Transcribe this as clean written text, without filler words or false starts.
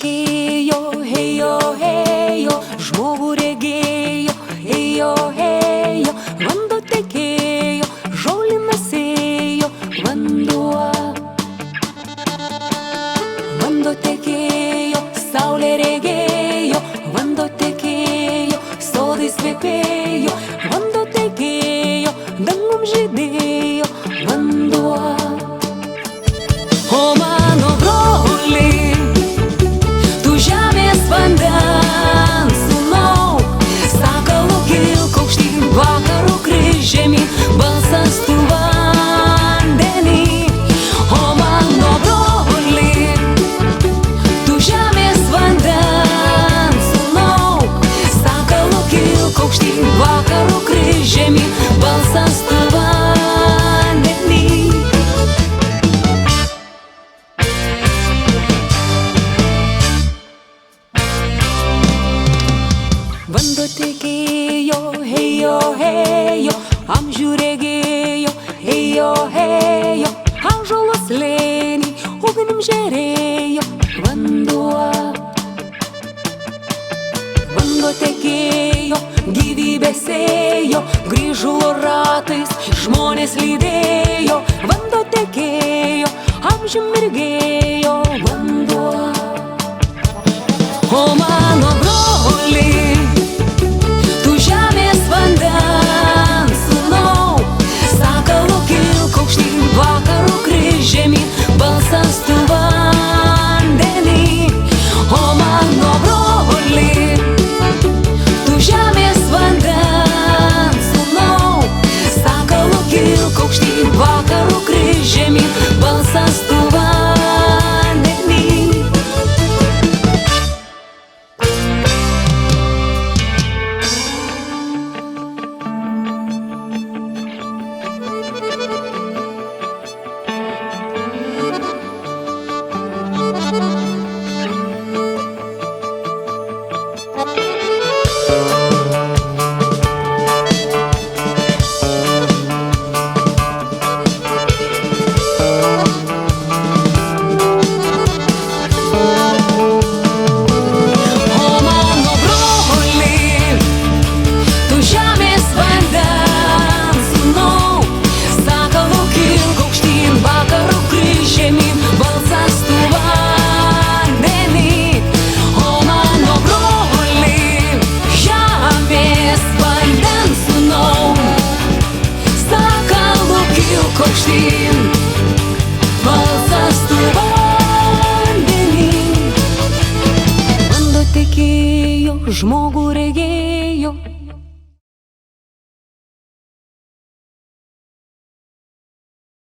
tekėjo, ėjo, žmogų regėjo, ėjo, vanduo tekėjo, žolynas ėjo, vanduo tekėjo, saulė regėjo, vanduo tekėjo, sodais kvepėjo, vanduo tekėjo, dangum žydėjo, vanduo. O mano broli, tu žemės vandens sūnau, sakalų kilk aukštyn, vakarų kryž žemyn, balsas tu vandenį. O mano broli, tu žemės vandens sūnau, sakalų kilk aukštyn, vakarų kryž žemyn, balsas tu vandenį. Vanduo tekėjo, ėjo, amžių regėjo, ėjo, ąžuolo slėny, ugnim žėrėjo, vanduo tekėjo, gyvybės ėjo, grįžulo ratais, žmonės lydėjo, vanduo tekėjo, amžių mirgėjo, vanduo. O mano broli, tu žemės vandens sūnau, sakalų kilk aukštyn, vakarų kryž žemyn, balsas tu vandenį. O mano broli, tu žemės vandens sūnau, sakalų kilk aukštyn, vakarų kryž žemyn, balsas tu vandenį. Aukštyn, balsas tu vandenį. Vanduo tekėjo, žmogų regėjo,